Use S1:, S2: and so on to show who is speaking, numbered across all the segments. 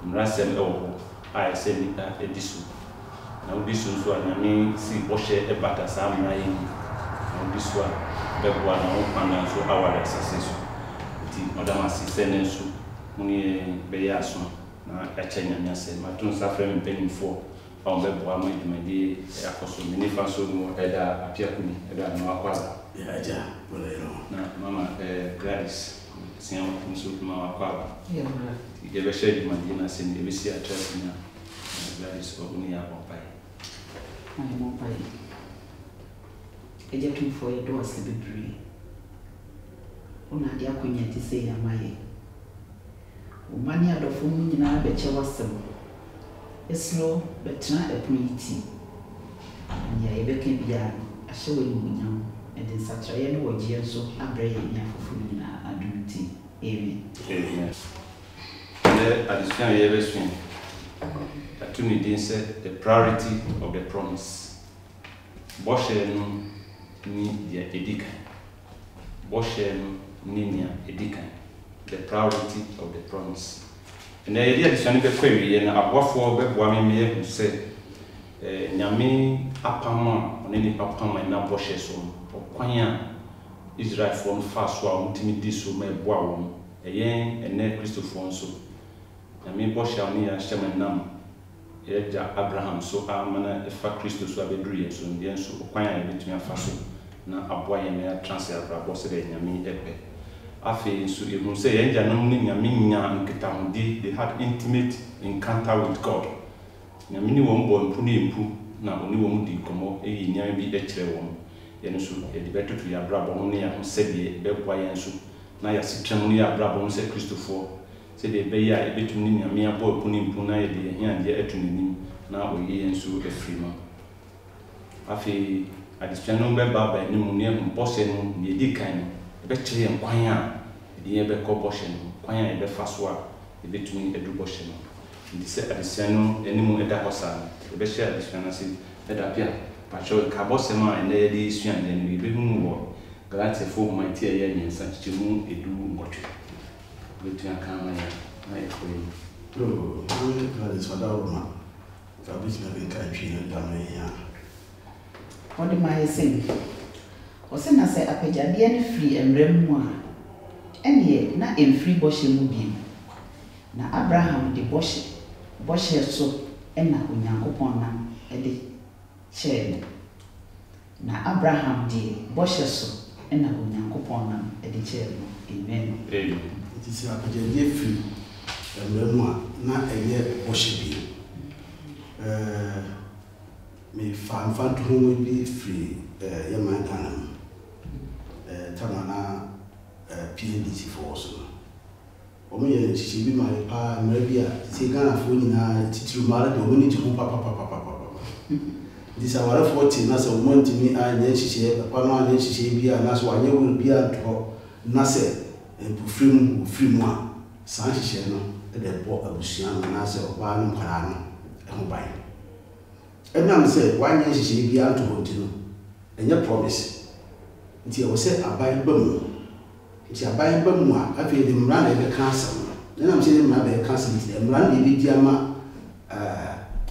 S1: Mrasem ewo I say edisu na udisu so anyame si boshe ebata sa mra yi na udisu a bebwa na okwana so awara sasesu ti madam asise nensu muni be yaso na achenya nyase matun safre mpenifo on bebwa ma edumadi akoso minifa so mu eda apiakuni eda no akwaza
S2: ya ja bolero
S1: na mama Gladys siamo nso mama kwa
S3: ya
S1: Gebe share the Madina sin the Visia Church na Gladys Oguni Apopai.
S3: I mo pai. Eje tun for do ase bebre. Ona dia akonya ti se ya maye. O mani adofo mu nyina be che wasem. Eslo betra epuniti. Ya ebeke bia ahye we munyam. E de satra ye no ogie so abre ye nya fofu nyina adunti. Amen.
S1: Amen. Addition Yevesin. Atunidin said the priority of the promise. Boshen ni dia edika. Boshen ninia edika. The priority of the promise. And the idea is to query and abwafo beboa me me say nyame apama oneni papama na boshe so okwan Israel from fast so mutimi di so me boa won eyen ene Christopher so nyame boshe oni ya shema nam eja Abraham so amana efa Christo so abedru so ndien so okwan ya betumi afa so na aboa ye me transfer brabo se de nyame epe afi so ehun se ye nja nam ni nyame nya nketahudi they had intimate encounter with God nyame ni won bo mpu ni mpu na oni won di komo eyi nyame bi ekire won ye no so e de betutu ya brabo no ne ya ho sebie beboa ye so na ya sitrem ni ya brabo no se Christopher se de be ya e betum ni nyame abo epu ni mpu na ye de hia de atunanim na oyi ye so efri no afi adispiano be baba ni mu ne mu bose no ne di kan no be kire nkwan a de ye be ko bose no kwan a e be fa so a e betum edu bose no ndi se adispiano enimu eda hosa e be share adispiano se eda pia pacho ka bose ma ene ye di suan ne ni be hu wo galate fo ma ti ye nyensa chimu edu ngotwe betu akama ya na e ko yi
S2: no we is father Roma ka bi me be ka twi na da no ya
S3: odi my sin o se na se apejade ne free emrem mu a ene na emfree boshe mu bi na Abraham de boshe so ena onyankopon na ede che na Abraham de boshe so ena onyankopon na ede che amen
S1: amen
S2: it is apejade free emrem mu a na eye boshe bi me fan to be free yaman kanam tamana PNDC force omo ye chichi bi ma pa mrabia se Ghana fo nyina titiru mara de omo ni ti ho papa this our 40 na so month mi anya chichi papa no anya chichi bi na so anya wul bi anto na se bu free mu a san chichi no e de bo abusia na se oba no para no e ho bai enam say one year she be out to continue enya promise nti e wo say aban bamu nti aban bamu a afi de mra na be cancel enam say mra be cancel nti mra na be diama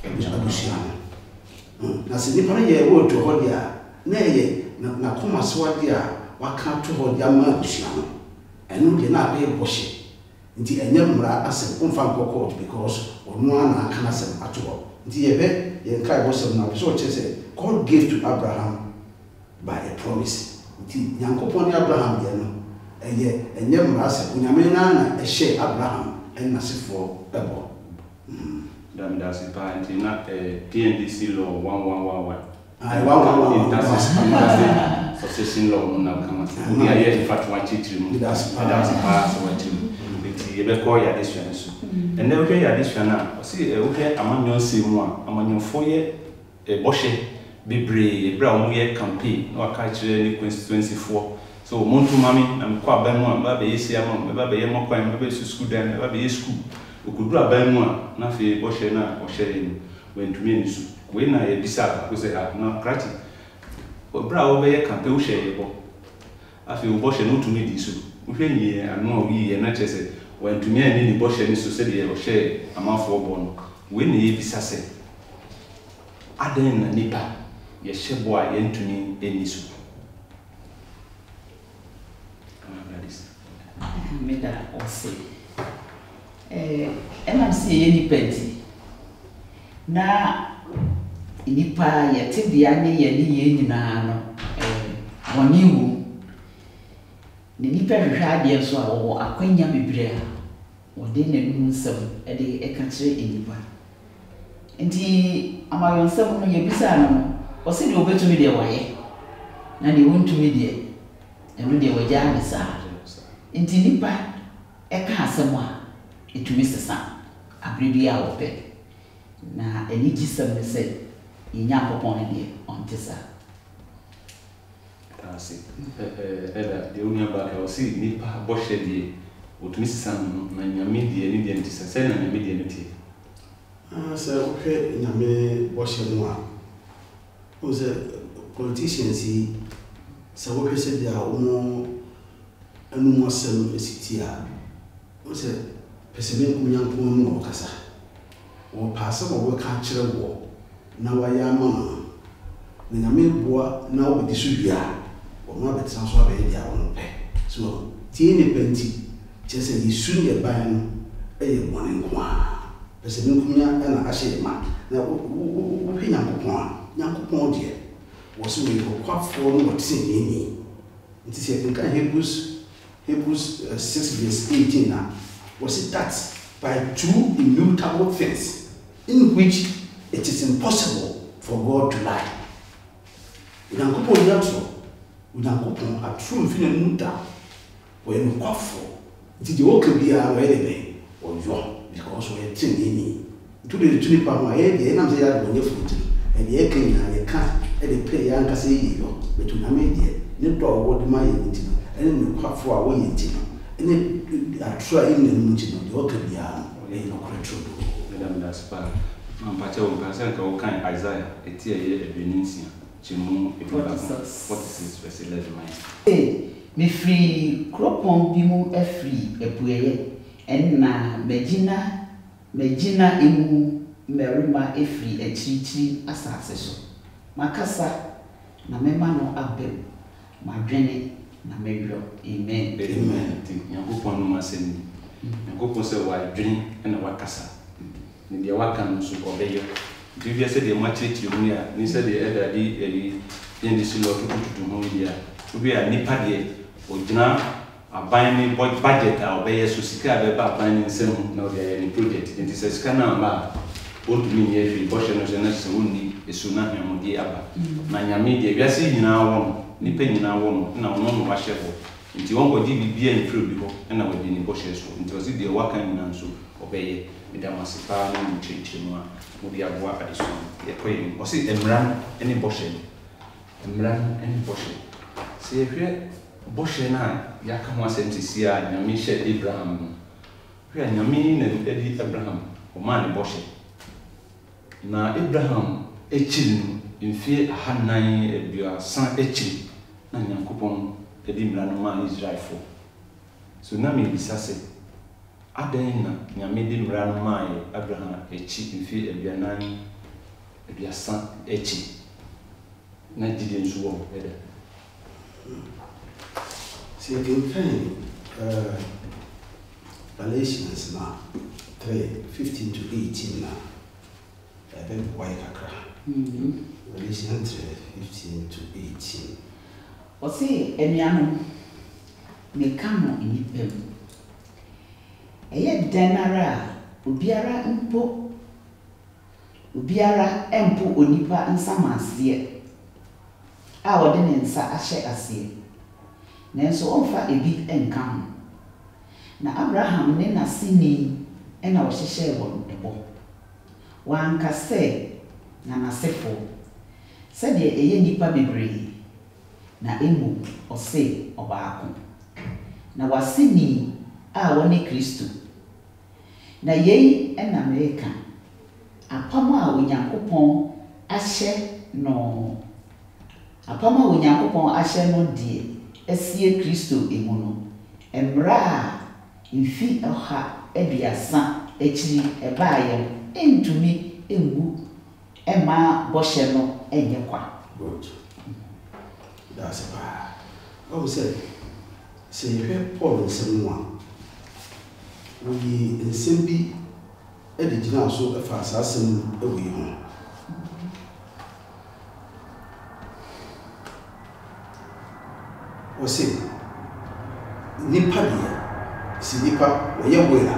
S2: abusia na se ni para ye wo to ho dia na ye na koma so ade a waka to ho dia ma abusua no eno de na abe bɔhye nti enye mmara asem umfa court because onu ana aka na asem ato ho nti ye be ye kai bɔsem na so che say God gave to Abraham by a promise nti Nyankopɔn ne Abraham ye no enye mmara asem onyame na ehye Abraham en nasifo ebo
S1: that's it. Na PNDC law 1111. Interstate succession law na kama. We are here in fact one chitrim. That's pass one chitrim. You be call ya this one so. And then we ya this one na. See we amanyon se mu a amanyon foye boshe bebre bra omo ye campaign na aka kire ni constituency 4. So montu mami na mko aban mu ba be yesi am ba be ye mokwan ba be school dan ba be school. Okudu aban mu a na fe boshe na o shere ni wentumi ni su we na ye bisa ko se ha na krati obra wo be ye campaign wo shere bo afi wo boshe no tumi di su wo hwe yi anu wi ye na chese wentumi ani ni boshe ni su se de o shere amafo bo no we na ye bisa se adan na nipa ye shebo a ye ntumi eni su
S3: meda ose MMC ye ni penti na nipa ye tibia ne ye ni ye nyina no woni wu ne nipa hwehwa de so a wo akwanya bebre a wode ne nu nsem de eka kire nipa nti amayo nsem no ye bisa no o se de obetumi de waye na de wontumi de eno de wagya ne sa nti nipa eka asem a etumi sesa abribi a wo pe na eni gisem ne se yinya popon ne de ontesa
S1: tasi de unia ba ka o si nipa boshe de otumi sesa na nyame de ni de ntisa se na nyame de nti
S2: se o hwe nyame boshe mu a o se politicians se wo hwe se dia o anu mo asem esiti a o se peseme kunyanko mu okasa wo paase wo ka kire wo na wa ya mama na nyame boa na wo di so bia wo ma betra so abe dia wo pe so tie ne penti chese yi su ne ban no eye bone kwa peseme kunya na ahye ma na wo hwe nyankopon die wo so we ko kwafo no wo tse ni nti se nka Hebrews 6:18 now was it that by two immutable things in which it is impossible for God to lie. Unankopon yatso unankopon atru mfina nuda we nkofo nti de okabia we de be oyo because we tinini to the tuni pa ma ye de na mse ya de onye futi e de ekenya ye ka e de pay ya nkase yi yo betu na me de ne do wo de ma ye nti ene nkofo a wo ye nti ene atru in the nti no de okabia e no kretro
S1: madam das pa mampache wo kansa ka wo kan Isaiah etie ye ebenisia chimu ebiba 46 verse 11
S3: me free kropon bi mu afri epueye enna megina emu merima efri echichi asase so makasa na mema no abem madwene na mewro amen
S1: Nyankopon no masemi Nyankopon se wa dwene na wakasa ni dia waka no so obeyo bibia se de machechi mu ya ni se de edadi yendi silo tututu ho dia bibia nipa de ogina aban ni budget a obeye so sika be ba aban ni nsem na ode ni project nti se sika na ma ontumi ni efi boshe no jena se wonni esu na hwamodi aba na nyame de wiase nyina won nipa nyina won na wono no wahye ho nti won godi bibia ni pro bi ho na wodi ni boshe so nti ozi de waka nyina nso obeye midamasipa no mchichimu mu dia boa adeso ye koyi o si emran eni boshe se yehwe boshe na yaka ho asentisi a nyame hye Abraham hwe nyame na edi Abraham o ma ne boshe na Abraham echiri no mfie ahanan aduasa echi na Nyankopon edi mrano ma Israelfo so na me bisase adan na nyame di mrano ma Abraham echi mfie aduanan aduasa echi na didi nso wo eda
S2: see can Galatians na 3:15 to 18 na ebe kwai kakra Galatians 3:15 to 18
S3: Osi enuanu meka no nipem eye denara obiara empo onipa nsamaase a wode ne nsa ahye ase nanso onfa ebi enka ho na Abraham ne nasini ena wohyehyɛ won ebo wankase na nasefo sɛde eye nipa bebree na emu ɔse ɔbaako na wasini a wone Kristo na yei ena Amerika apam a Onyankopɔn ahyɛ no die esie Kristo emu no emra mfi ɔha aduasa akiri ɛbaayɛ entumi engu ema bɔhyɛ no enye kwa
S2: good that's bad oh say you hear Paul nsɛm a woyi nsɛm bi ɛde gyina so ɛfa asasɛm ɛwɔ yi ho o say nipa deɛ si nipa wɔyɛ wɛla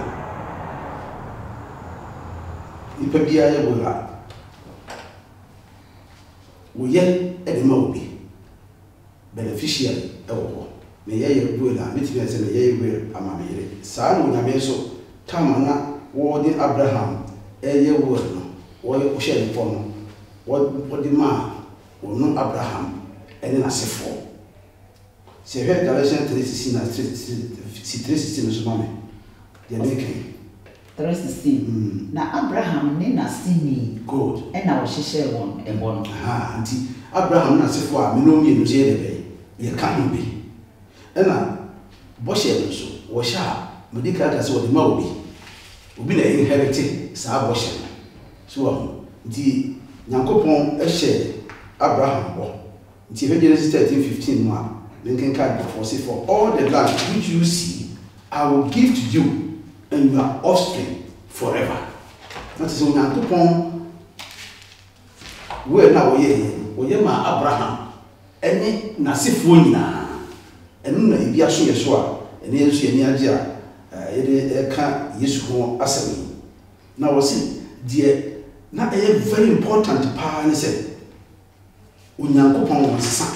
S2: nipa biara yɛ wɛla wɔyɛ ɛde ma obi beneficiary ɛwɔ hɔ na yɛyɛ wɛla metumi sɛ na yɛyɛ wɛla ama me yere saa no nyame so tama na wɔde Abraham ɛyɛ wɛla no wɔyɛ hyɛ ne fɔ no wɔde ma wɔno Abraham ɛne n'asefo sɛ hwɛ Galatians 3:16 na 3:16 so ma me deɛ meke
S3: 3:16 na Abraham ne nasini
S2: good
S3: ɛna wɔhyehyɛ wɔn ɛbɔ no
S2: nti Abraham na asefo a me no mmienu sɛ yɛ bɛyɛ yɛka ho bi ɛna bɔhyɛ no so wɔhyɛ a mede krata sɛ wɔde ma obi na inherit saa bɔhyɛ no so wɔ nti Nyankopɔn ɛhyɛ Abraham bɔ nti hwɛ Genesis 13:15 no a menkenka for say for all the land which you see I will give to you and your offspring forever. That is Nyankopɔn where na wɔyɛ ma Abraham ɛne n'asefoɔ nyinaa ɛno na ebi aso yɛ so a ɛne yɛ so yɛ ni agye a yɛde ɛka Yesu ho asɛm na wɔsi deɛ na ɛyɛ very important paa ne sɛ Onyankopɔn wɔ nsa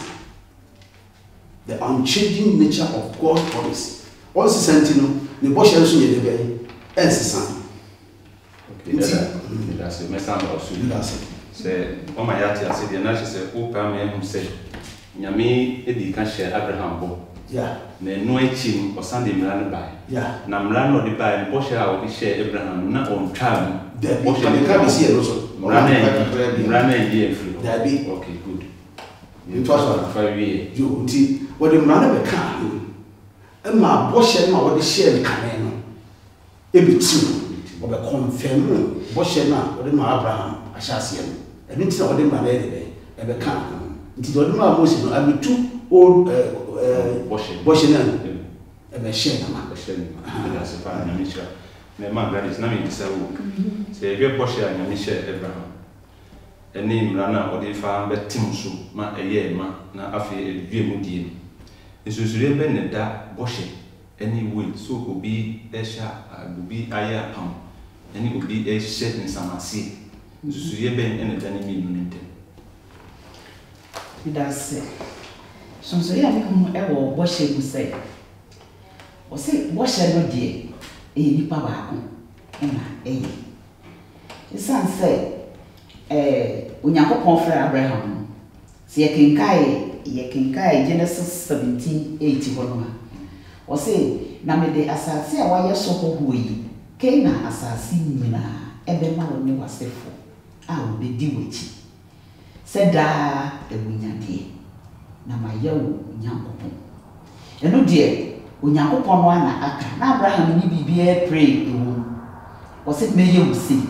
S2: the unchanging nature of God's promise. All sentino ne bɔhyɛ nso yɛ de bɛyɛ ɛnsesa.
S1: Okay, that's a message also. Say, o ma yati ase de na hye o pa me hu sɛ nyame edi ka hyɛ Abraham bɔ.
S2: Yeah.
S1: Na no echi o sande mra no bai.
S2: Yeah.
S1: Na mra no de bai bɔhyɛ a o de hyɛ Abraham na on twa mu.
S2: Bɔhyɛ de ka bi si ɛno so.
S1: Mra na yi efiri.
S2: Dabi.
S1: Okay, good.
S2: You trust what?
S1: 5 years.
S2: Yo, nti what the mra no be ka ma bɔhyɛ no a wɔde hyɛ ne kane no ebitiu wɔbɛ confirm bɔhyɛ no a wɔde ma Abraham ahyɛ aseɛ no ɛno nti na wɔde ma na yɛ ɛbɛka nti wɔde ma Moses no abetu old bɔhyɛ no ɛbɛhyɛ na ma
S1: that's a fine nature na ma gladys na me bisa wo sɛ yɛ bɔhyɛ a nyame hyɛ Abraham ɛne mmara na wɔde fa bɛtim so ma ɛyɛ ma na afei ɛdwie mu die no nsusure bɛ ne da bɔhyɛ ɛne will so obi ɛhyɛ obi ayɛ apam ɛne obi ɛhyɛ nsamase nsusure bɛ ne da ne mienu ne ntɛm
S3: midase sonso ya me hu ɛwɔ bɔhyɛ mu sɛ ɔse bɔhyɛ no deɛ ɛyɛ nipa baako ɛna ɛyɛ ɛsan sɛ Onyankopɔn frɛ Abraham no sɛ yɛkenkae Genesis 17:8 hɔ no a ɔse na mede asase a wayɛ so hɔhoɔ yi Canaan asase nyinaa ɛbɛma wo ne wasefo a wobɛdi w'akyi sɛ daa awunyadeɛ na mayɛ wo Onyankopɔn ɛno deɛ Onyankopɔn no ana aka na Abraham ne biribiara pray ɛwɔ ɔse mɛyɛ wo sei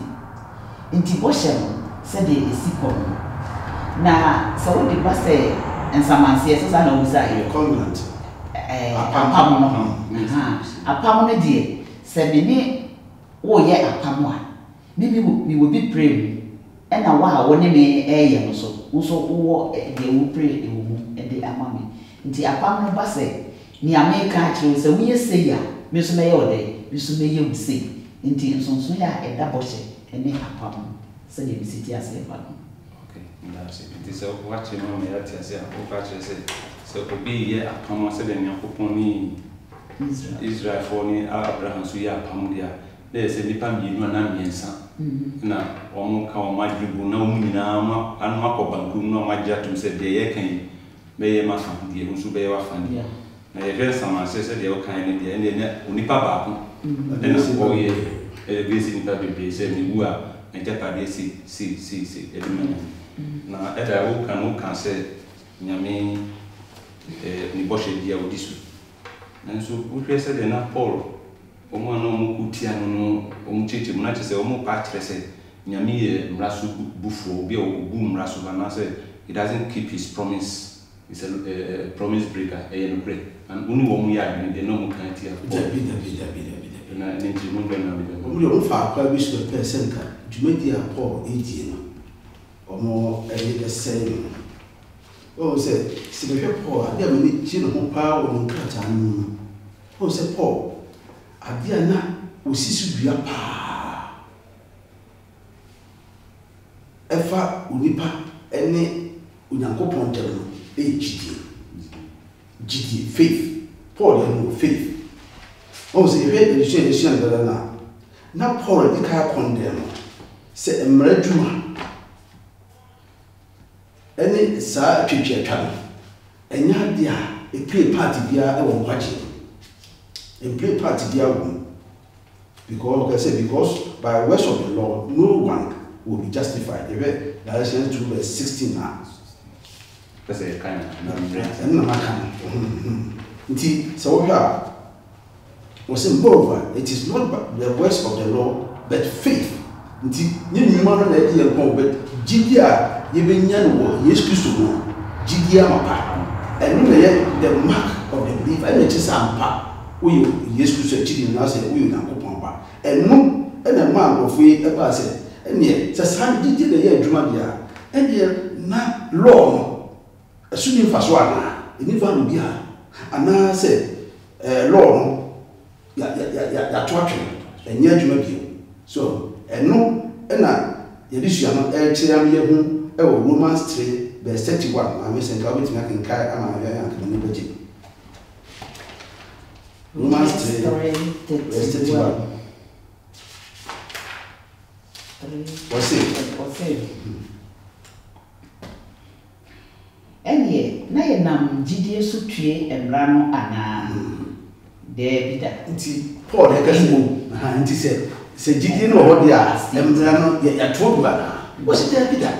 S3: nti bɔhyɛ no sɛdeɛ ɛsi kɔ no na so wo de ba say ensamanse so sa na wo sa
S2: a covenant
S3: apam no apam no de se me ni wo ye apam a mi wo bi pray e na wa wo ne me ye no so wo so wo de wo pray e wo mu e de ama me nti apam no ba se ni ameka kire se wo ye se ya me so me ye wo de me so me ye wo se nti nsonso ya e da bo hye ene apam se de city ase ba no.
S1: Okay, that's it. It is what you know me at say o ka kire say so obi ye apam se de nyakopon ni Israel for ni Abraham so ye apam dia na se nipa mienu na miensa na omo ka o madribu na omo nyina ma anu akobanku na o magyatum se de ye kan me ye ma fa die nso be ye wa fa ni na ye hwe sama se de o kan ni de ne onipa ba ko na o ye besi nipa bebe se ni wu a njapade si edumana na eda wo kan se nyame ni boshe dia odisu nanso wo hwe se de na Paul omo na omo kutia no omo chichi mo na che se omo pa kire se nyame ye mraso bufo bi o bu mraso ba na se he doesn't keep his promise. He's a promise breaker no pray and only one year de no mo kan tia na nti mo do na
S2: omo yo fa kwa bi so percent ka jumedi a Paul etie no omo say oh say se be Paul ade am ni chi no pa o mo krata no oh say Paul ade na osisi dua pa efa unipa ene unyankopon tem no GD faith Paul no faith oh say he had the na Paul de ka condemn say emraduma ene sa twetwetwa enya dia e play party bia e won kwache e play party bia won because by words of the law no one will be justified. Galatians 2 verse 16 now.
S1: That's a kind
S2: of so here was moreover, it is not the words of the law, but faith. But Gidia, Yebenian, yes, Christo, Gidia Mapa, and the mark of the belief, and it is Ampa, we yes, Christo, cheating now say, we will Pampa, and no, and a man of way about it, and yet, Sasan did the year Drumadia, and yet not law, assuming Faswana, in Ivanubia, and now said, law. Ya twatwe enye adwuma bio so eno na yedisua no kyeam ye hu e wo Romans 3 verse 31 am say nka obetima kenkai ama ya ankama ne baje Romans 3 verse 31 what's it
S3: enye na ye nam gidie so tue emra no ana Debida.
S2: Paul Hekasimo, and he said, Giddy no what they are, Embrano, yet told was it Debida?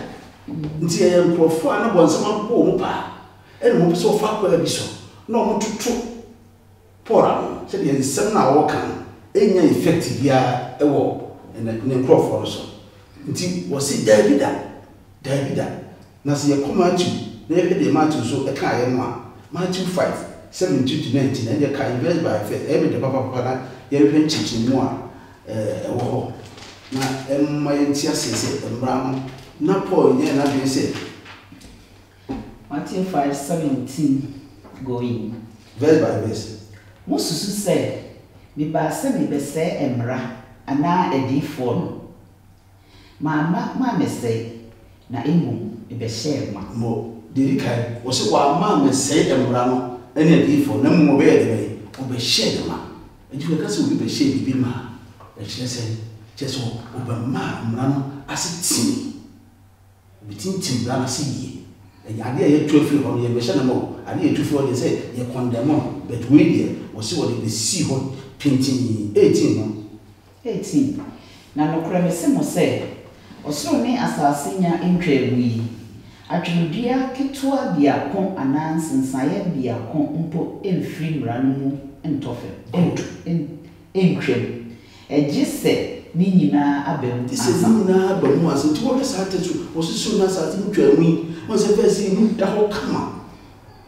S2: Until profane was some home pa, and won't so far where so. No more to true. Paul said, he is 7 hours can, any effective ya a war, and a crop also. Until was it Debida? Nasi a command you, never the Matthew so a car, Matthew 5. 17 to 19 and you can invest by faith every day papa you can teach more na my entire say embram na Paul here na be say
S3: Matthew 5:17 going
S2: verse by verse
S3: Mususu say me ba se me be say emra ana edifo no ma me say na emu e be share ma
S2: mo dirikai wo se wa ma me say emra no ene adifo na mo be de be share ma ejiwe ka se obi be share bibi ma e cheso oba ma mra no asiti bitintim bra na se yi e ade ye tuafi ho ye be share na mo ade ye tuafi ho de say ye condemn but we there wo se wo de see ho pintin 18
S3: na no kura me se mo say osoro ne asase nya ntwamu atwudua ketua biako anansensaye biako mpo emfiri mra no mu entofe entwem eje se ni nyina abem
S2: this is ni na abem ase nti wo besa tetu wo susu na sa tin twanu wo se fesi mu da ho kama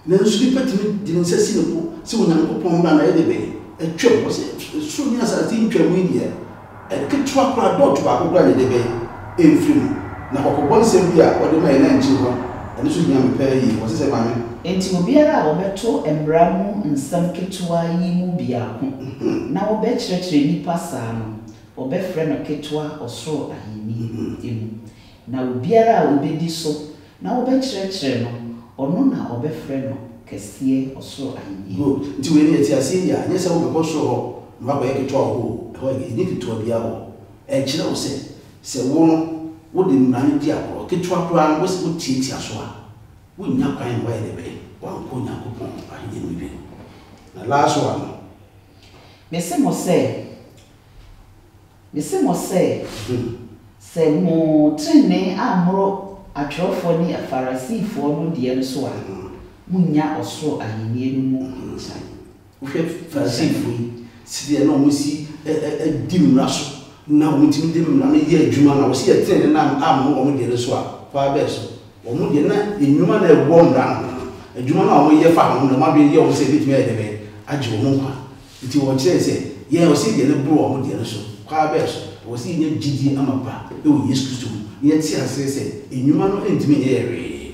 S2: na nsu bi patimi di nse si ne ko se wo nan ko pon ba na ye de be etwe wo se su ni sa tin twanu ni e ketwa kra dot ba ko kra ne de be enfiri na ko bon se bi a wo de mai na nchi ho ene su nya me pe yi wo se ma me
S3: enti obiara a obeto embra mu nsam ketwa yi mu bia ho na obekyerekere nipa saa no obefre no ketwa osoro ahini emu na obiara a obedi so na obekyerekere no ono na obefre no kese osoro ahini
S2: go nti we ni eti ase ya nya se wo be ko so ho ma ba ye ketwa ho ho ni ketwa bia ho e kire wo se wo no wo de mmanu di akoro ketwa kora wo se wo tietia so a wo nya kwan wa ye de be wa ko nya ko pon ahini ni bi na last one
S3: mese mo se se mo trene amro atwofo ni afarisifo no de no so a munya osoro ahenie no mu nsan
S2: wo hwe farisifo si de no mo si dimra so na wo ntimi dimra no ye adwuma na wo si ye trene na am wo mo de so a fa be so wo mo de na enwuma na ebo ndra adwuma na wo ye fa ho na ma be ye wo se bitimi e de be agye wo nkwa nti wo kire se ye wo si de ne bro wo mo de so kwa be so wo si nye gidi amapa e wo Yesu Kristo ye ti ase se enwuma no entimi ye re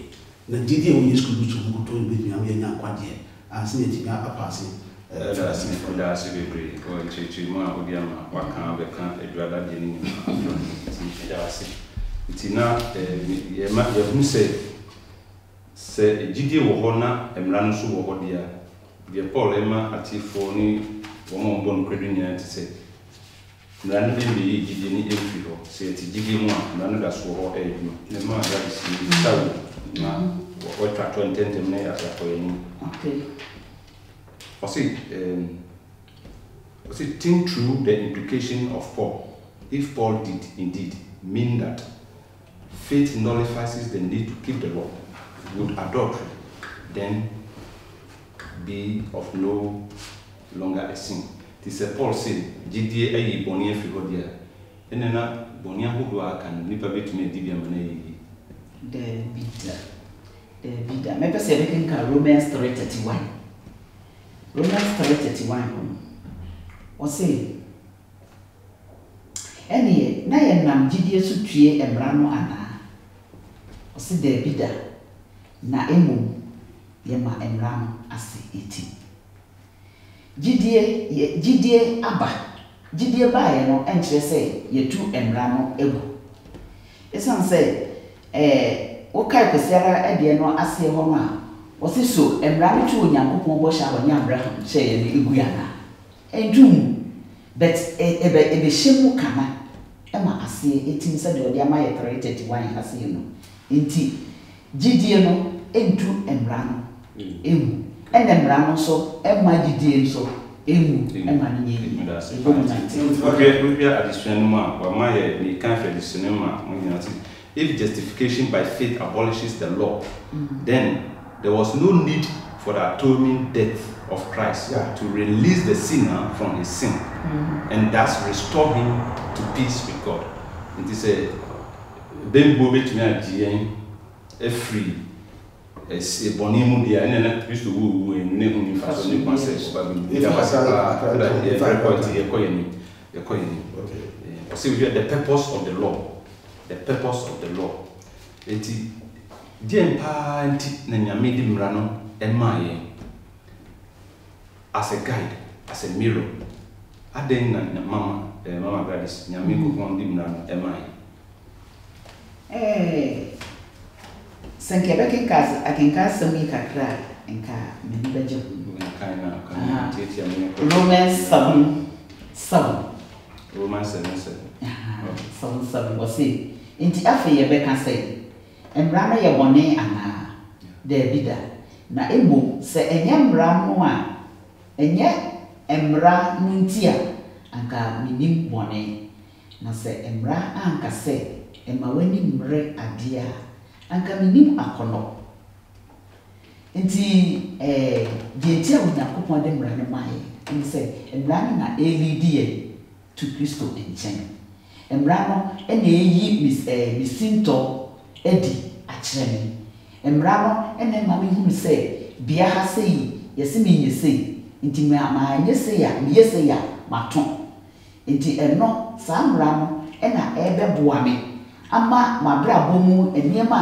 S2: na gidi e wo Yesu Kristo mo to be bi am ye nya kwade ase ne ti ga apase
S1: da se bebre ko chechi mo a odi ama waka be kan eduada de ni ti da se ti na ye ma ye hu se gidi wo ho na emra no so wo ho dia de Paul ema atifo ni wo mo bon kredu nya ti se na ne bi gidi ni emfi ho se ti gidi mu a na no da so ho eduma ne ma da si tawo na wo tra to intente me ya ko ni
S3: okay
S1: think through the implication of Paul. If Paul did indeed mean that faith nullifies the need to keep the law, would adultery then be of no longer a sin? This is Paul said, "Jidie ayi boni efigodia." Enena boni ahudu akan nipa betumi dibia mane
S3: the bida. Me pese be kan Romans 3:31. Romans 3:31. O say ene na ye nam gidie so tue emra no ana. O say the bida na emu ye ma emra no ase eti. Gidie aba. Gidie ba ye no enkyere say ye tu emra no egu. Esan say wo kai kwesiara ede no ase ho no a wo se so emra no tu onyankopon bo sha wanya Abraham she ye ne egu yana entum but ebe shemu kana ema ase etim se de ode ama ye 3:31 ase no enti gidie no entu emra no emu ene emra no so ema gidie so emu ema ni ye
S1: okay we are addition ma wa ma ye ni kan fe addition ma mo nyina ti. If justification by faith abolishes the law, then there was no need for the atoning death of Christ to release the sinner from his sin and thus restore him to peace with God. It is a then go between a free a bonimu dia and then Christ who in name of the concept the purpose of the law. The purpose of the law. Eti die mpa nti na nyame di mra no emaye as a guide, as a mirror. Aden na mama Gladys nyame ko di mra no emaye.
S3: Sankebe kinkas akinkas sami kakra enka meni beje.
S1: Kana tieti amene
S3: Romans 7:7.
S1: Romans 7:7.
S3: Some was say inti afa ye beka say emra no ye bone ana de bida na emo se enye emra no a enye emra no ntia anka minim bone na se emra anka se ema wani mre adia anka minim akono inti dientia Onyankopon de mra no mai nse emra no na elidie to Kristo enchen mmara no na eyi misinto edi akyerɛ me mmara no na ma me hunu sɛ bia ha sei yɛse me nyɛ sei nti ma nyɛ sei a me yɛ sei a mato nti ɛno saa mmara no na ɛbɛboa me ama mabrabɔ mu nneɛma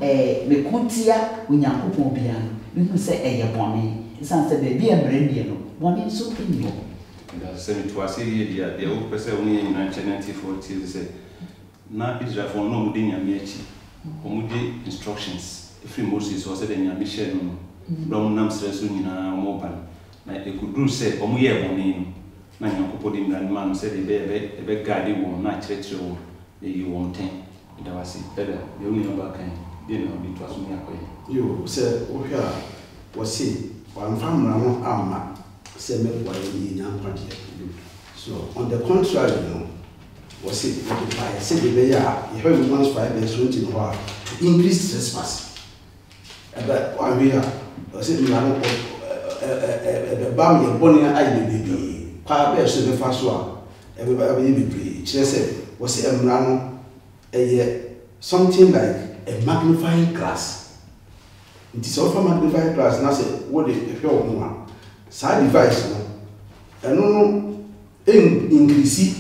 S3: a mekuntia onyankopɔn bia no me hunu sɛ ɛyɛ bɔne ɛsan sɛ baabi a mmara nie no bɔne nso nni hɔ
S1: sɛ meto ase yɛ deɛ wopɛ sɛ wo ne yɛ nyina nkyɛ 1940 sɛ na Israelfoɔ no ɔmode nyame akyi ɔmode instructions ɛfiri Moses hɔ sɛdeɛ nyame hyɛ no no bra ɔmo nam serɛ so nyinaa ɔmo ba no na ɛkɔduru sɛ ɔmo yɛ bɔne no na Nyankopɔn de mmara no ma no sɛdeɛ ɛbɛgade wɔn na akyerɛkyerɛ wɔn ɛyi wɔn tɛn ɛda wase ɛda deɛ wo nua ba kan deɛ na ɔde to aso ne akɔyɛ
S2: yo sɛ wohwɛ a wɔse wɔamfa mmara no amma sɛ mɛboa yɛ nyankwadeɛ so on the contrary no wɔse wɔde baeɛ sɛdeɛ ɛbɛyɛ a yɛhwɛ Romans 5:20 no hɔ a to increase trespass ɛbɛ wɔahwɛ a wɔse mmara no ɛbɛba me yɛ bɔne ayɛ bebree kwaa bɛɛ so bɛfa so a ɛbɛyɛ bebree kyerɛ sɛ wɔse mmara no ɛyɛ something like a magnifying glass nti sɛ wofa magnifying glass na sɛ wode ɛhwɛ wo ho a saa device no ɛno no increase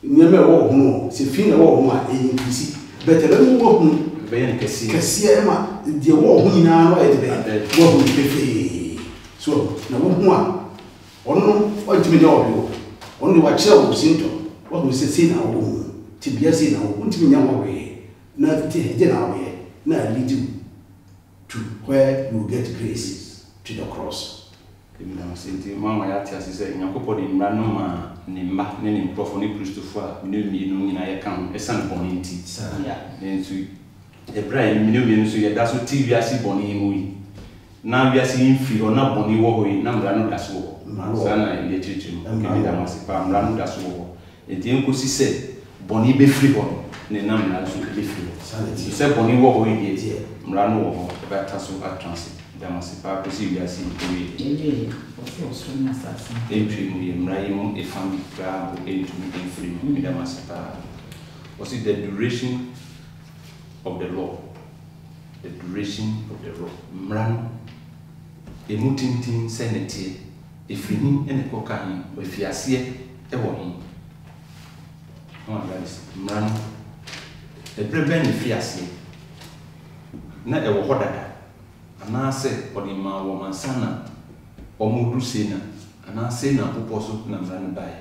S2: nneɛma ɛwɔ wo ho no sɛ fi na ɛwɔ wo ho a increase but ɛbɛma wɔ ho
S1: bɛyɛ no
S2: kɛseɛ ɛma deɛ wɔ wo ho nyinaa no ayɛ de bɛyɛ wɔ ho pefee so na wo ho a ɔno no ɔntumi nyɛ ɔhwɛ wo ɔno de wakyerɛ wo sintɔ wɔ ho sɛ sei na wo ho ti bia sei na wo ntumi nyɛ ɔhwɛ na gye na ɔhwɛ na lead you to where you get grace to the cross.
S1: Nti mama ya ate ase sɛ Nyankopɔn de mmara no ma ne mma ne ne nkurɔfoɔ ne Kristofo a mene mmienu nyinaa yɛka ho ɛsiane bɔne nti nso ɛberɛ a mene mmienu nso yɛda so te wiase bɔne mu yi na wiase yi mfiri hɔ na bɔne wɔ hɔ yi na mmara no da so wɔ hɔ saa na ɛyɛ kyerɛkyerɛ mu kɛmi da mo ase paa mmara no da so wɔ hɔ nti ɛnkɔsi sɛ bɔne bɛfiri hɔ ne nam mmara nso bɛfiri hɔ sɛ bɔne wɔ hɔ yi deɛ mmara no wɔ hɔ ɛbɛata so atranse damasi pa ko si wiase ntoye entry mu ye mra yemu e family ga bo entry mu free mu damasi pa was it the duration of the law mra e mutintin senete e free ene ko kan o fiase e wo hin on guys mra e brebe ne fiase na e wo hodada anase odi ma wo mansana omudu sena anase na popɔ so na mra no bae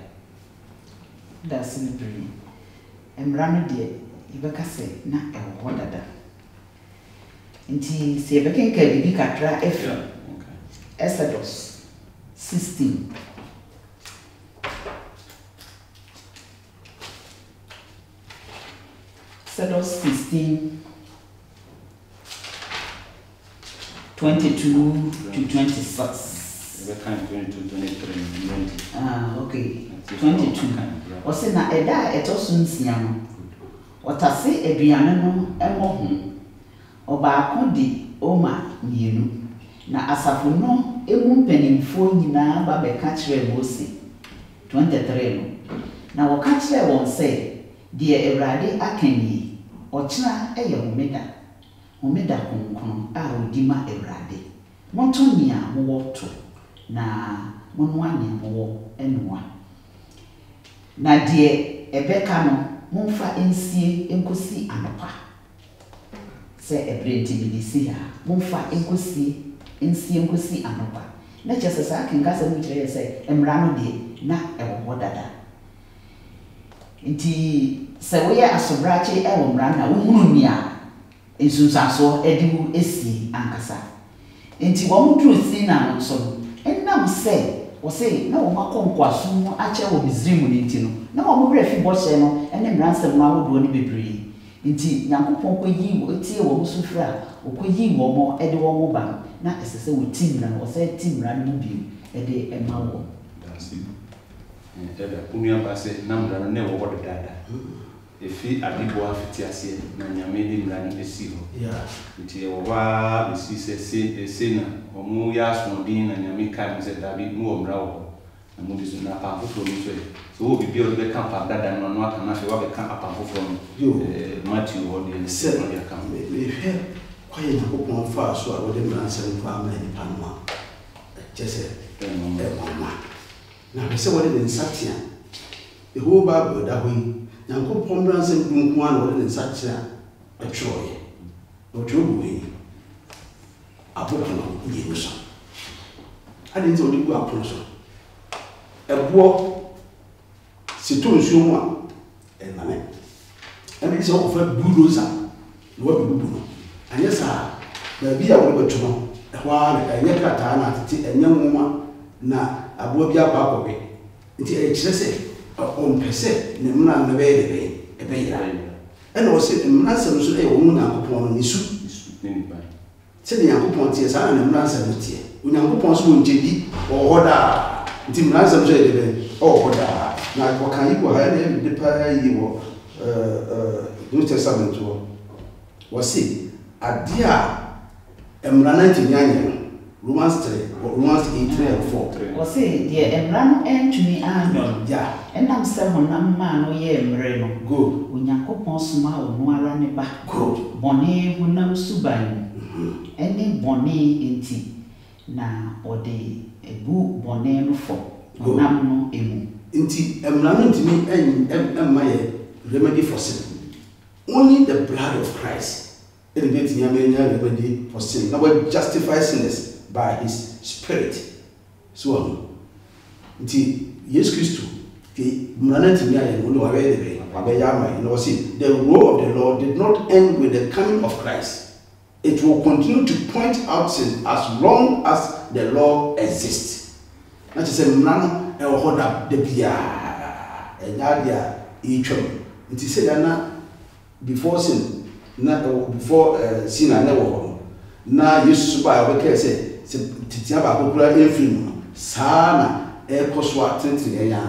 S3: da sene bri mra no de ibeka se na ɛwɔ dada nti se yebekenka bibi kakra efi Exodus 16 Exodus 16 22 to 26. Okay. 22. Ose na eda etoso nsia no. Otase aduane no emo ho. Obaako di oma mienu. Na asafo no emu mpanimfo nyinaa ba beka kyerɛ Mose. 23 no. Na wɔka kyerɛ wɔn sɛ die Awurade akani ɔkyena ɛyɛ homeda. Homeda konkon a odi ma Awurade. Monto nia mo to na monwa nia mo enwa. Na die ebeka no momfa ensie enkosi anopa. Se ebrenti bilisi ha momfa enkosi ensie enkosi anopa. Na kyese sa kenga sa mu kyerɛ sɛ emra no de na ɛwɔ dada. Nti sɛ woyɛ asobrache ɛwɔ mra na wo hunu nia ensunsanso ediwu esi ankasa enti wɔn duru si na no so enam sɛ wɔse na wɔn akɔnkwaso mu akyɛ wɔ Misraim ne nti no na wɔn bere fi bɔhyɛ no ɛne mransɛm no ahodoɔ ne bebree nti Nyankopɔn kɔyi wɔ tie wɔn so fra ɔkɔyi wɔn ɛde wɔn ba na ɛsɛ sɛ wɔti mra no wɔsɛ ti mra no bi ɛde ɛma wɔn
S1: ɛda kunua ba sɛ na mra no ne wɔ dada efi adibo afiti ase na nyame ni mra no esi ho nti e wo ba esi se na omu ya asondin na nyame ka mi se dabi mu omra wo na mo diso na pa foforo no so wo bibia o be kan pa dada no aka na hwe wa be kan apa foforo no Matthew ho de se no ya kan
S2: me hwe kwa ye Nyankopɔn fa so a wo de mransem fa ma ni panoma jese mama na be se wo de nsatia the whole Bible da ho Nyankopɔn mransem dunku an wo de nsatia atwoye o twobu yi abokono ye so ade nti o de gu apono so ebo situ nsuo mu a enane emi se o fa bulldozer no wa bubu no anya sa na bi a wo beto no ho a anya krata na tete anya nwoma na abo bi akwa akɔwe nti e kire se o mpese ne mna na be de be yira ena o se mna se no so e wo mu na akopon ni su
S1: ni ba
S2: se ne Nyankopɔn tie sa na mna se no tie Onyankopɔn so ngyedi o hoda nti mna se no so e de o hoda na ko kan yi ko ha ne de pa yi wo New Testament wo se adia emra na ntimianye Romans 8:3-4
S3: wo se de emra no entumi anyo
S2: ja
S3: enam se honam ma no ye emre no
S2: go
S3: Onyankopɔn soma onu ara ne ba
S2: go
S3: bone honam suban ene bone enti na ode ebu bone no fo honam no emu
S2: nti emra no ntimi emma ye remedy for sin only the blood of Christ elevate nyamenya remedy for sin now we justify sinners by his spirit so nti Jesus Christ the ntimi aye no wa be de wa yama you know see the role of the Lord did not end with the coming of Christ. It will continue to point out sin as long as the law exists. That is a man e hold up the bia enya dia etwam nti say na before sin na before sin na wo na Jesus ba we ka say titia ba kokura enfim sana e koso atentene ya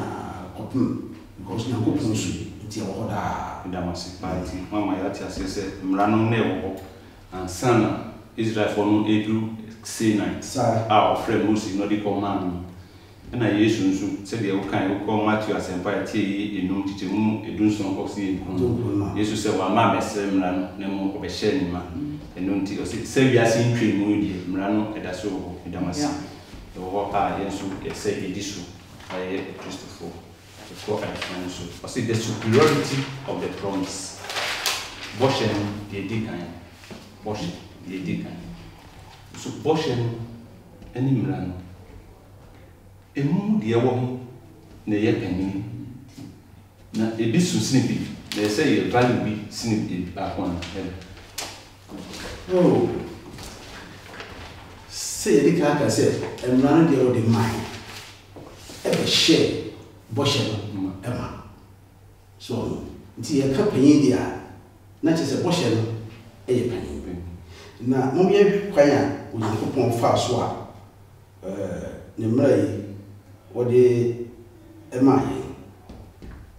S2: kopum because na kopum so nti wo hoda
S1: damasi party mama ya tia say mrano na wo ansana Israel for no edu Sinai our friend Moses no dey command na Yesu nso se de wo kan wo ko Matthew asempa tie enum titemu edunson ko si enum Yesu se wa ma mesre mra no na mo ko be share ni ma enum ti o se wi ase ntwe mu die mra no eda so wo edamasi wo pa Yesu se edisu aye Christopher for and so o se the superiority of the promise Boshen the deacon Boshen the deacon so Boshen any mra no emu de ewo ho na ye panini na ebi su sinipi na say ye value bi sinipi akon
S2: oh say the kaka say emran de o de mine e be share Boshen ema so nti ye ka panyin dia na che say Boshen e ye panyin na mo ye kwan a Onyankopɔn fa so a ne mra yi what the Emaye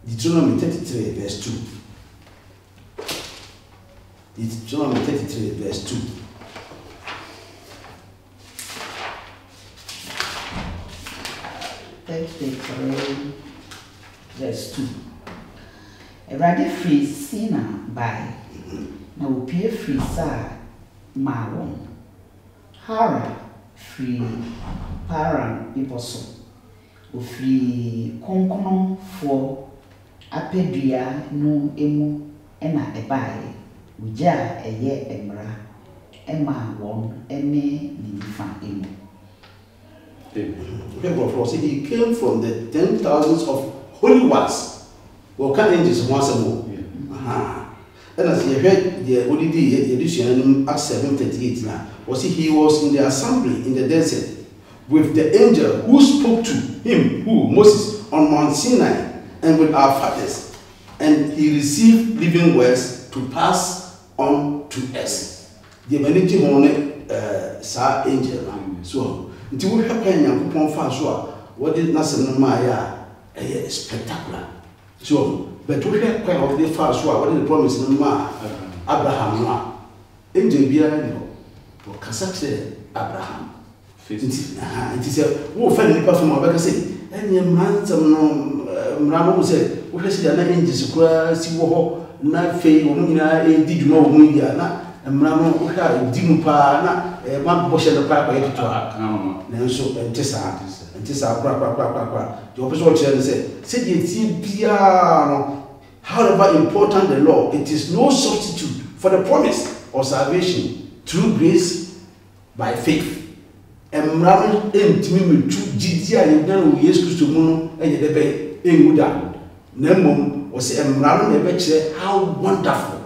S2: Deuteronomy 33 verse 2. Deuteronomy 33 verse 2.
S3: Verse 2. Erade free Sina by na opie free sa Mawon. Hara free Paran iboso. Ofri konkono fo apedua no emu ena ebae uja eye emra ema won ene nifa emu.
S2: People say he came from the 10,000s of holy ones. Well, can angels once more. And as he heard the ODD edition Acts 7:38 now, was he was in the assembly in the desert with the angel who spoke to him, Moses, on Mount Sinai, and with our fathers, and he received living words to pass on to us. The ability on sa angel, so until we have Nyankopɔn fa so a what did Nasem Maya spectacular. So, but we have quite of the fa so what did the promise no ma Abraham no angel biara no for kasa Abraham. It is a wo fa nipa from abeka say ɛne mmransɛm no mmra mo sɛ wohwɛ sɛ na engines kura si wo ho na fei wo nyina di dwuma wo mu dia na mmra no wohwɛ a di mu pa na ma bɔhyɛ no pa yɛ toto na nso ente saa kura de wo pɛ sɛ wo kyerɛ no sɛ die tie bia no however important the law, it is no substitute for the promise of salvation through grace by faith. Emrano entimi metu gidi a yɛda no Yesu Kristo mu no ɛyɛ de bɛ enguda. Na mmom o se emrano na be kyerɛ how wonderful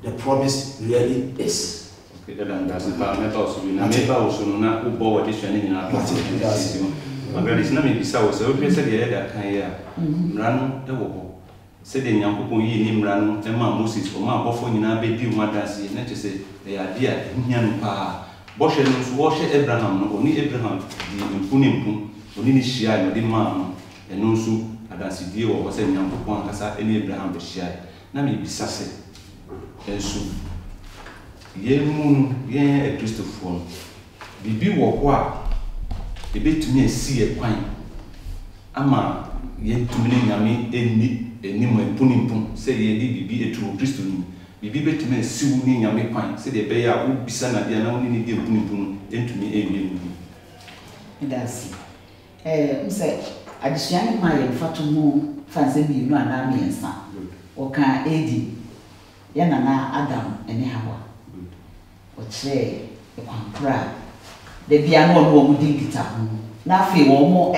S2: the promise really is.
S1: Okay, that's the part meta also na meta also na ubo wa disha ni na magari sina me bisa o se o pese de da kan ya emrano e wo ho se de nyankopon yi ni emrano e ma Moses o ma bofo nyina be di mu adanse na kyerɛ sɛ e ade a hia no pa bɔhyɛ no nso wɔhyɛ Abraham no oni Abraham di mpu ne mpu oni ne hyia no de ma no ɛno nso adansedie wɔ hɔ sɛ nyankopɔn ankasa ne Abraham bɛhyia na me bisa sɛ ɛnso yɛn mu no yɛn Kristofoɔ no bibi wɔ hɔ a ebetumi asi yɛ kwan ama yɛntumi ne nyame anim mpu ne mpu sɛ yɛde bibi etu Kristo no bibi betumi asiw ne nyame kwan sɛ de bɛyɛ a wobisa na deɛ na woni ne die mpu ne mpu no entumi ewie mu
S3: ndasi mse adesua ne ma yɛ mfato mu fanse bi no ana miensa oka edi ya na Adam ene Hawa okyerɛ ekwankra de bia no ɔno ɔmo di nkita ho na afei wɔn mo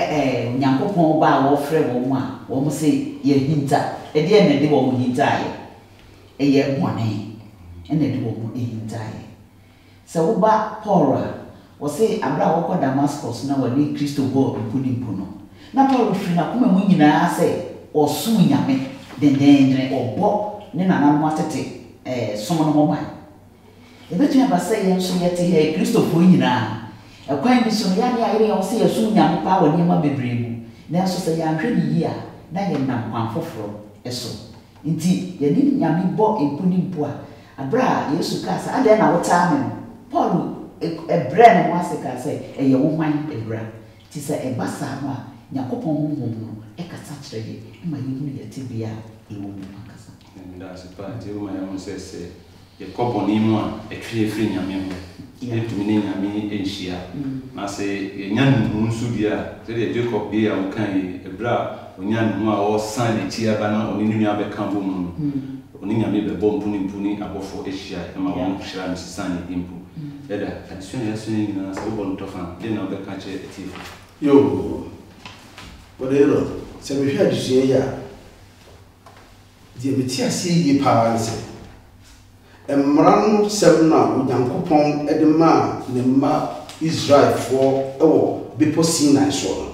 S3: nyankopɔn ba a wɔfrɛ wɔn mo a wɔn mo sɛ yɛ hinta ɛdeɛ na de wɔn hinta yɛ ɛyɛ bɔne ɛna de wɔn hinta yɛ sɛ woba Paul a wɔsɛ abra wɔkɔ Damascus na wɔne Kristo bɔ mpunimpu no na Paul firi na koma mu nyinaa sɛ ɔsom nyame dendendere ɔbɔ ne nananom atete som no ho ban ebetumi aba sɛ yɛn nso yɛte hɛ Kristofo nyinaa ɛkwan bi so no yɛne ayere yɛn sɛ yɛsom nyame pa wɔ nneɛma bebree mu nanso sɛ yɛanhwɛ ne yie a na yɛnam kwan foforɔ ɛso nti yɛne nyame bɔ mpunimpu a abra Yesu kaa sɛ adeɛ na wotaa me no Paul ɛbrɛ ne ho ase kaa sɛ ɛyɛ wo hwan ɛbra nti sɛ ɛba saa no a Nyankopɔn honhom no ɛkasa kyerɛ yɛ ma yɛhunu yɛte bia ɛwɔ mu ankasa
S1: ndase pa nti wo ma yɛn sɛ yɛkɔbɔ ne mu a ɛtwe firi nyame ho yɛtumi ne nyame ɛnhyia na sɛ yɛnya nuhu nso bi a sɛdeɛ Jacob bi a wokan yi ɛbrɛ a onya nuhu a ɔsan n'akyi aba na ɔne ne nua bɛka bɔ mu no ɔne nyame bɛbɔ mpunimpu ne abɔfo ahyia ɛma wɔn hyira no sisa ne di mpu ɛda adesua yɛaso ne nyinaa sɛ wobɔ no tɔfa de na wobɛka kyerɛ atiefo
S2: yo wɔde sɛ mehwɛ adesua yi a deɛ meti aseɛ yie paa ne sɛ mmara no sɛm na Onyankopɔn de maa ne mma Israelfoɔ wɔ bepɔ Sinai so no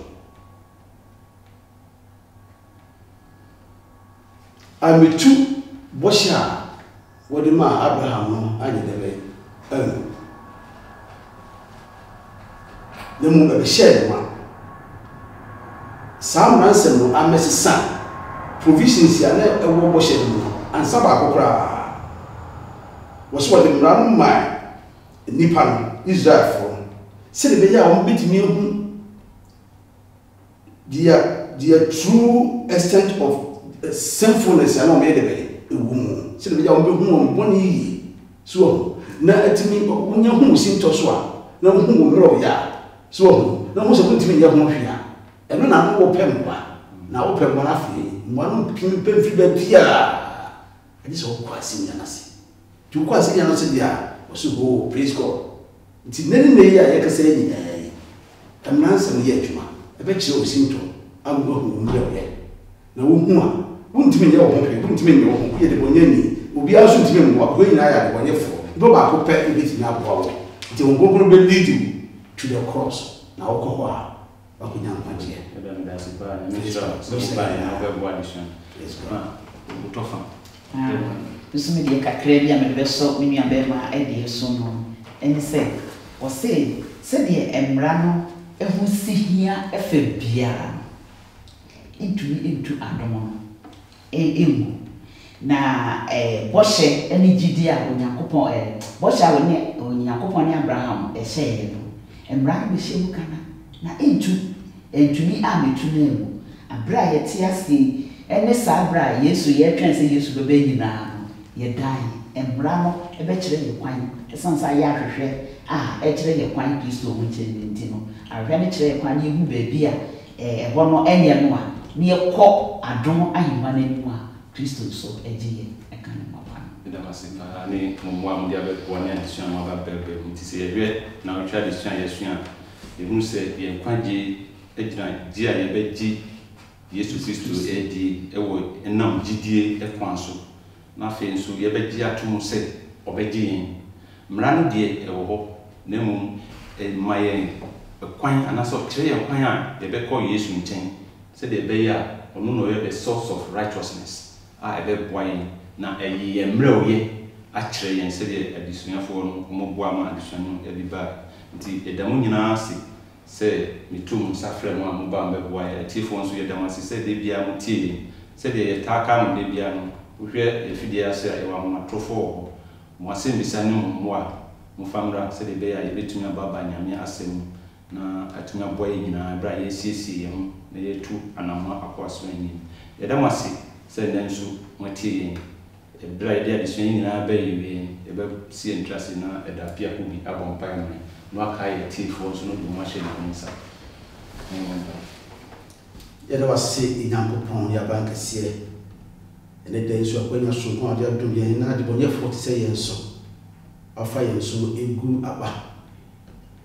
S2: ametu bɔhyɛ a wɔde maa Abraham no anyɛ dɛ bɛ na mu bɛhyɛ ne ma saa mmaransɛm no amɛsesa provisions a na ɛwɔ bɔhyɛ no mu ansa baako koraa wɔso wɔde mmara no maa nipa no Israelfoɔ sɛde bɛyɛ a wɔn bɛtumi ehu their true extent of sinfulness a na wɔn yɛ de bɛyɛ ewu mu sɛde bɛyɛ a wɔn bɛhu wɔn bɔne yie so na ɛtumi wɔnyɛ hu si ntɔ so a na wɔn hu wɔn mmerɛ ɔyɛ a so na wɔn sɛ wɔntumi nyɛ ho hwee a ɛno na wɔpɛ mmoa na wɔpɛ mmoa no afei mmoa no mpimi pɛ mfiri baabi a ɛde sɛ wɔkɔ ase nya n'ase tu kwa ase nya n'ase dia wɔso ho praise God nti nene ne yi a yɛkasa yɛ nyinaa yi ɛmransɛm yɛ adwuma ɛbɛkyerɛ osi ntɔ ambo hu mmerɛ ɔyɛ na wohu a wontumi nyɛ wo ho hwee wontumi nyɛ wo ho yɛ de bɔnyɛ ni obiara nso ntumi mmoa ko nyinaa yɛ de bɔnyɛ fo ibo baako pɛ ebetumi aboa wo nti wɔn gogono bɛ lead you to the cross na wokɔ hɔ a wakonya nkwagyeɛ
S3: nso me deɛ kakra bi a mede bɛsɔ me nua bɛrima ɛdeɛ so no ɛne sɛ wɔse sɛdeɛ mmara no ɛho si hia ɛfa biara no ntumi ntu adom no ɛmu na bɔhyɛ ɛne gyidi a Onyankopɔn bɔhyɛ a Onyankopɔn ne Abraham ɛhyɛeɛ no mmara no bɛhyɛ mu kana na ntu entumi a metuna mu abra yɛte ase ene saa abra Yesu yɛtwɛn sɛ Yesu bɛbɛ nyinaa no yɛdan embra no ɛbɛkyerɛ yɛ kwan ɛsansa yɛ ahwehwɛ ɛkyerɛ yɛ kwan Kristo ho kyerɛ nti no ahwehwɛ ne kyerɛ yɛ kwan ne hu baabi a ɛhɔ no ɛnyɛ no a ne yɛkɔ adom ahemma n'anim a Kristo so ɛgye yɛ ɛka ne papa no
S1: damasika ne mmoa mu de abɛboa ne adesua ma babɛbɛ nti sɛ yɛhwɛ na wɔtwa adesua yɛsua ɛhunu sɛ yɛn kwagye agyina gye a yɛbɛgye Yesu Kristo ɛdi ɛwɔ ɛnam gyidie ɛkwan so na afei nso yɛbɛgye atom sɛ ɔbɛgye yɛn mmara no deɛ ɛwɔ hɔ na mmom ɛma yɛn kwan anaasɛ ɔkyerɛ yɛn kwan a yɛbɛkɔ Yesu nkyɛn sɛdeɛ ɛbɛyɛ a ɔno na ɔyɛ the source of righteousness a ɛbɛboa yɛn na ɛyi yɛn mmerɛ ɔyɛ akyerɛ yɛn sɛdeɛ adesuafoɔ no wɔboa ma adesua no ɛbi ba nti ɛda mu nyinaa ase sɛ metum nsa frɛ no a moba mbɛboa yɛ atiefoɔ nso yɛda mu ase sɛ da biara motie yɛn sɛdeɛ yɛtaa ka no da biara no wohwɛ yɛfidie ase a yɛwɔ ahomatorofo wɔ hɔ mo asɛmbisa ne mmoa mofa mmra sɛdeɛ ɛbɛyɛ a yɛbɛtumi aba Nyame asɛm na atumi aboa yɛn nyinaa berɛ a yɛsiesie yɛn ho na yɛtu anamma akɔ aso anim yɛda mu ase sɛ nnɛ nso moatie yɛn berɛ a yɛde adesua yi nyinaa bɛyɛ wie yɛbɛsi yɛn ntrase na ɛda apia ko bi abɔ mpae mmerɛ na aka yɛ tiefoɔ nso no de mo ahyɛ ne ho nsa
S2: yɛda wase Nyankopɔn yɛaba nkɛseɛ ɛnɛ da nso akwanya sonko a de adom yɛn na de bɔnyɛfoɔ te sɛ yɛn so afa yɛn so egu aba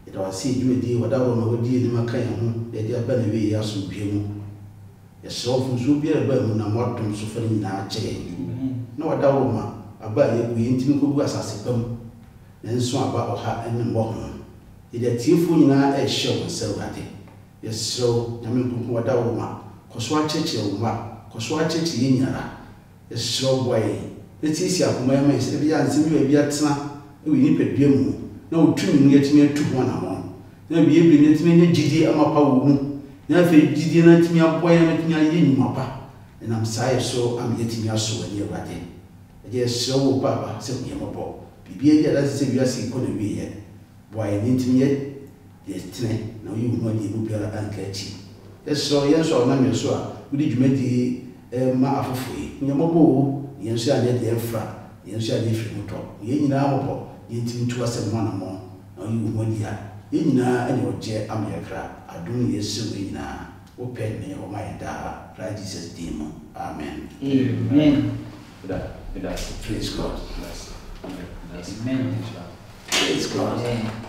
S2: yɛda wase dwumadi wada wɔ ma wadi anim aka yɛn ho yɛde aba na wie yɛ asomdwe mu yɛhyerɛ wo mfonsuo biara ba mu na moadom so fa no nyinaa kyɛ yɛn na wada wɔ ma aba a yɛgu yɛn ntimi kɔgu asase pa mu nanso aba ɔha ne mmɔ ho yɛde atiefoɔ nyinaa ɛhyɛ wo nsa Awurade yɛhyerɛ wo Nyame Nkonkron wada wɔ ma kɔ so akyerɛkyerɛ wo ma kɔ so akyerɛkyerɛ yɛn nyinara yɛhyerɛ wo boa yɛn na tiesie akoma yɛma yɛ sɛ ɛbɛyɛ ansɛm bi baabi atena ɛwɔ nipadua mu na wotumi mu yɛtumi atu ho anammɔn na wie bi yɛtumi anya gyidie amapa wɔ mu na afei gyidie no atumi aboa yɛn atumi ayɛ nnwuma pa ɛnam saa yɛ so ama yɛtumi aso w'ani Awurade ɛgye yɛhyerɛ wo Papa sɛ yɛmmɔbɔ biribiara bi a da sɛ wiase kɔ na wieɛ boa yɛn ntumi yɛtene na woyi wo ho adi mu biara anka akyi yɛhyerɛ yɛn so a wonam yɛ so a wode dwumadie ma afoforɔ yi yɛmmɔbɔ o yɛn nso a ne deɛ mfra yɛn nso a ne firi mu tɔ yɛn nyinaa mmɔbɔ yɛntumi ntu asɛm ho anammɔn na woyi wo ho adi a yɛn nyinaa ɛne ɔgye ama yɛkra adom ne yɛhyɛ wo nyinaa wopɛ ne ɔma yɛ daa Christ Jesus din mu amen
S3: Amen
S2: praise God
S3: Amen
S2: praise God